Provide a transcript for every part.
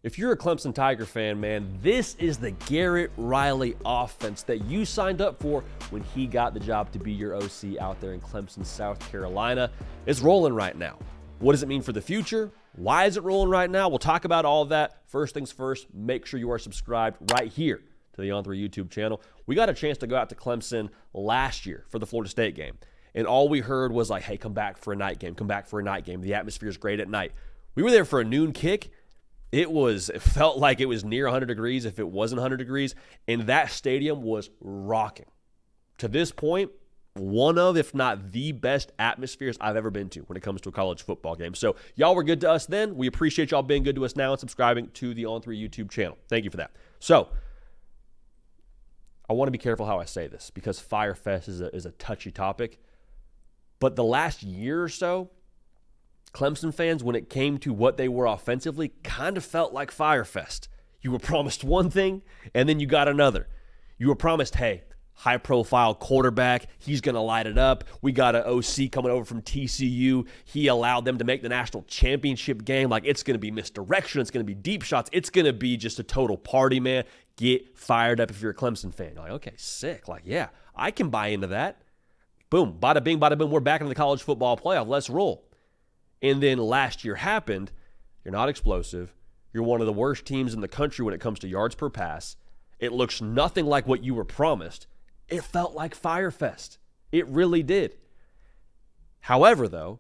If you're a Clemson Tiger fan, man, this is the Garrett Riley offense that you signed up for when he got the job to be your OC out there in Clemson, South Carolina. It's rolling right now. What does it mean for the future? Why is it rolling right now? We'll talk about all of that. First things first, make sure you are subscribed right here to the On3 YouTube channel. We got a chance to go out to Clemson last year for the Florida State game. And all we heard was like, hey, come back for a night game. Come back for a night game. The atmosphere is great at night. We were there for a noon kick. It felt like it was near 100 degrees if it wasn't 100 degrees. And that stadium was rocking. To this point, one of, if not the best atmospheres I've ever been to when it comes to a college football game. So y'all were good to us then. We appreciate y'all being good to us now and subscribing to the On3 YouTube channel. Thank you for that. So I want to be careful how I say this because Firefest is a touchy topic. But the last year or so, Clemson fans, when it came to what they were offensively, kind of felt like Firefest. You were promised one thing, and then you got another. You were promised, hey, high-profile quarterback, he's going to light it up. We got an OC coming over from TCU. He allowed them to make the national championship game. Like, it's going to be misdirection. It's going to be deep shots. It's going to be just a total party, man. Get fired up if you're a Clemson fan. You're like, okay, sick. Like, yeah, I can buy into that. Boom, bada bing, bada boom. We're back in the college football playoff. Let's roll. And then last year happened. You're not explosive. You're one of the worst teams in the country when it comes to yards per pass. It looks nothing like what you were promised. It felt like Firefest. It really did. However, though,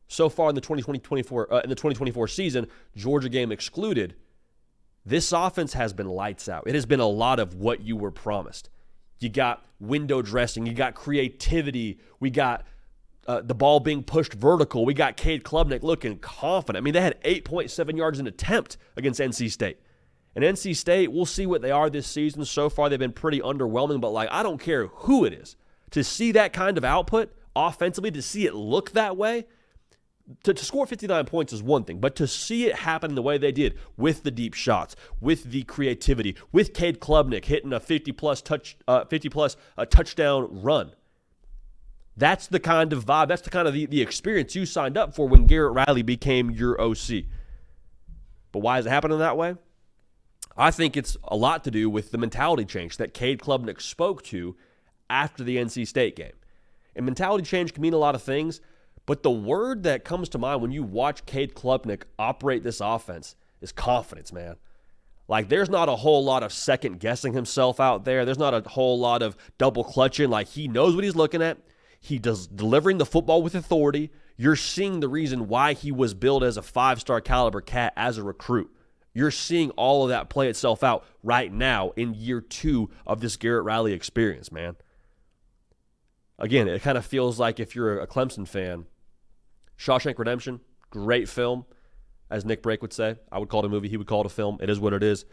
so far in the 2024 season, Georgia game excluded, this offense has been lights out. It has been a lot of what you were promised. You got window dressing. You got creativity. We got the ball being pushed vertical. We got Cade Klubnik looking confident. I mean, they had 8.7 yards an attempt against NC State. And NC State, we'll see what they are this season. So far, they've been pretty underwhelming. But, like, I don't care who it is. To see that kind of output offensively, to see it look that way, to score 59 points is one thing. But to see it happen the way they did with the deep shots, with the creativity, with Cade Klubnik hitting a 50-plus touchdown run, that's the kind of vibe, that's the kind of the experience you signed up for when Garrett Riley became your OC. But why is it happening that way? I think it's a lot to do with the mentality change that Cade Klubnik spoke to after the NC State game. And mentality change can mean a lot of things, but the word that comes to mind when you watch Cade Klubnik operate this offense is confidence, man. Like, there's not a whole lot of second-guessing himself out there. There's not a whole lot of double-clutching. Like, he knows what he's looking at. He does delivering the football with authority. You're seeing the reason why he was billed as a 5-star caliber cat as a recruit. You're seeing all of that play itself out right now in year 2 of this Garrett Riley experience, man. Again, it kind of feels like if you're a Clemson fan, Shawshank Redemption, great film, as Nick Brake would say. I would call it a movie. He would call it a film. It is what it is.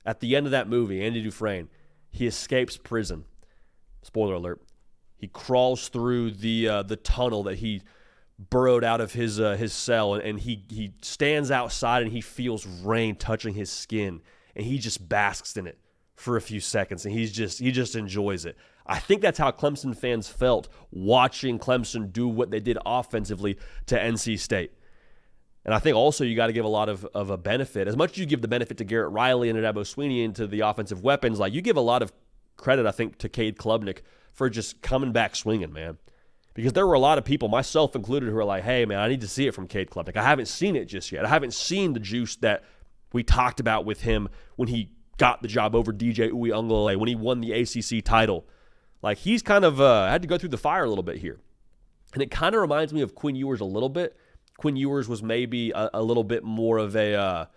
At the end of that movie, Andy Dufresne, he escapes prison. Spoiler alert. He crawls through the tunnel that he burrowed out of his cell, and he stands outside and he feels rain touching his skin, and he just basks in it for a few seconds, and he just enjoys it. I think that's how Clemson fans felt watching Clemson do what they did offensively to NC State. And I think also you got to give a lot of a benefit. As much as you give the benefit to Garrett Riley and Dabo Swinney into the offensive weapons, like, you give a lot of credit, I think, to Cade Klubnik for just coming back swinging, man. Because there were a lot of people, myself included, who are like, hey, man, I need to see it from Cade Klubnik. I haven't seen it just yet. I haven't seen the juice that we talked about with him when he got the job over DJ Uiagalelei, when he won the ACC title. Like, he's kind of had to go through the fire a little bit here. And it kind of reminds me of Quinn Ewers a little bit. Quinn Ewers was maybe a little bit more of a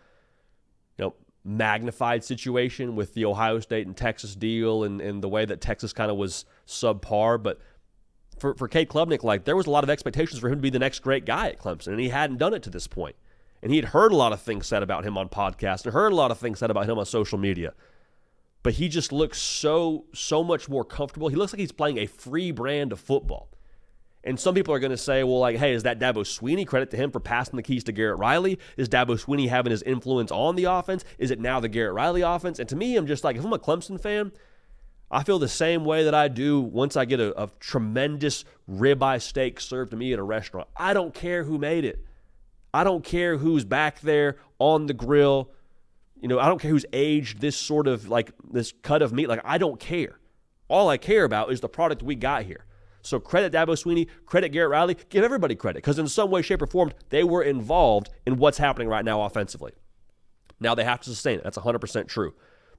magnified situation with the Ohio State and Texas deal and the way that Texas kind of was subpar. But for Cade Klubnik, like, there was a lot of expectations for him to be the next great guy at Clemson, and he hadn't done it to this point. And he had heard a lot of things said about him on podcasts and heard a lot of things said about him on social media. But he just looks so much more comfortable. He looks like he's playing a free brand of football. And some people are going to say, well, like, hey, is that Dabo Swinney? Credit to him for passing the keys to Garrett Riley. Is Dabo Swinney having his influence on the offense? Is it now the Garrett Riley offense? And to me, I'm just like, if I'm a Clemson fan, I feel the same way that I do once I get a tremendous ribeye steak served to me at a restaurant. I don't care who made it. I don't care who's back there on the grill I don't care who's aged this sort of like this cut of meat. Like, I don't care. All I care about is the product we got here. So credit Dabo Swinney, credit Garrett Riley, give everybody credit because in some way, shape, or form, they were involved in what's happening right now offensively. Now they have to sustain it. That's 100% true.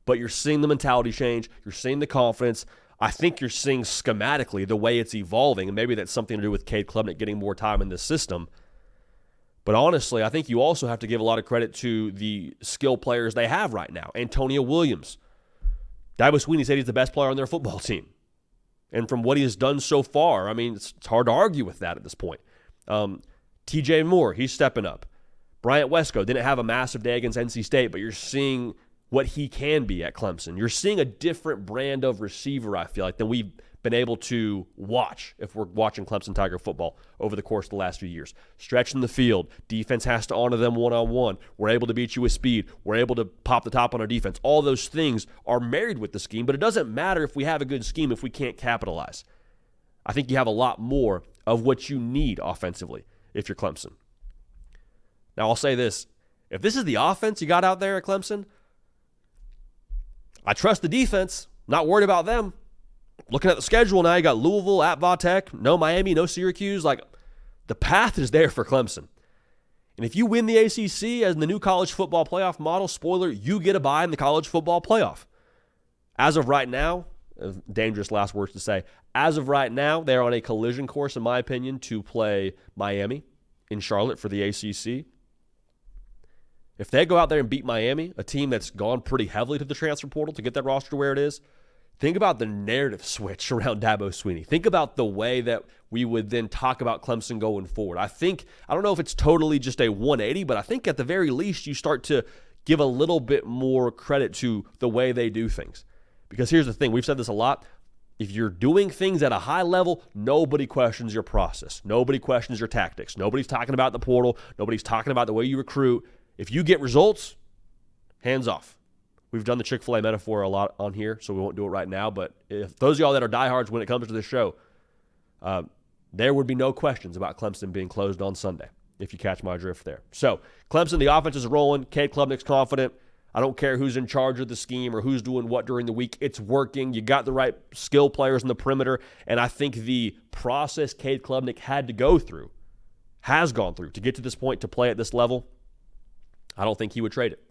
But you're seeing the mentality change. You're seeing the confidence. I think you're seeing schematically the way it's evolving, and maybe that's something to do with Cade Klubnik getting more time in this system. But honestly, I think you also have to give a lot of credit to the skill players they have right now. Antonio Williams. Dabo Swinney said he's the best player on their football team. And from what he has done so far, I mean, it's hard to argue with that at this point. TJ Moore, he's stepping up. Bryant Wesco didn't have a massive day against NC State, but you're seeing what he can be at Clemson. You're seeing a different brand of receiver, I feel like, than we've been able to watch if we're watching Clemson Tiger football over the course of the last few years. Stretching the field. Defense has to honor them one-on-one. We're able to beat you with speed. We're able to pop the top on our defense. All those things are married with the scheme, but it doesn't matter if we have a good scheme if we can't capitalize. I think you have a lot more of what you need offensively if you're Clemson. Now, I'll say this. If this is the offense you got out there at Clemson, I trust the defense. Not worried about them. Looking at the schedule now, you got Louisville at Vatech, no Miami, no Syracuse. Like, the path is there for Clemson. And if you win the ACC as in the new college football playoff model, spoiler, you get a bye in the college football playoff. As of right now, dangerous last words to say, as of right now, they're on a collision course, in my opinion, to play Miami in Charlotte for the ACC. If they go out there and beat Miami, a team that's gone pretty heavily to the transfer portal to get that roster to where it is, think about the narrative switch around Dabo Swinney. Think about the way that we would then talk about Clemson going forward. I don't know if it's totally just a 180, but I think at the very least you start to give a little bit more credit to the way they do things. Because here's the thing, we've said this a lot. If you're doing things at a high level, nobody questions your process. Nobody questions your tactics. Nobody's talking about the portal. Nobody's talking about the way you recruit. If you get results, hands off. We've done the Chick-fil-A metaphor a lot on here, so we won't do it right now. But if those of y'all that are diehards when it comes to this show, there would be no questions about Clemson being closed on Sunday, if you catch my drift there. So, Clemson, the offense is rolling. Cade Klubnik's confident. I don't care who's in charge of the scheme or who's doing what during the week. It's working. You got the right skill players in the perimeter. And I think the process Cade Klubnik had to go through, has gone through, to get to this point to play at this level, I don't think he would trade it.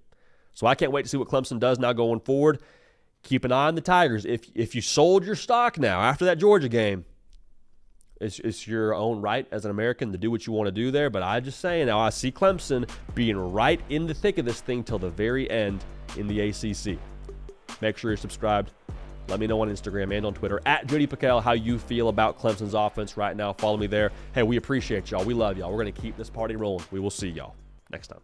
So I can't wait to see what Clemson does now going forward. Keep an eye on the Tigers. If you sold your stock now after that Georgia game, it's your own right as an American to do what you want to do there. But I just saying now I see Clemson being right in the thick of this thing till the very end in the ACC. Make sure you're subscribed. Let me know on Instagram and on Twitter at Jody Piquel how you feel about Clemson's offense right now. Follow me there. Hey, we appreciate y'all. We love y'all. We're going to keep this party rolling. We will see y'all next time.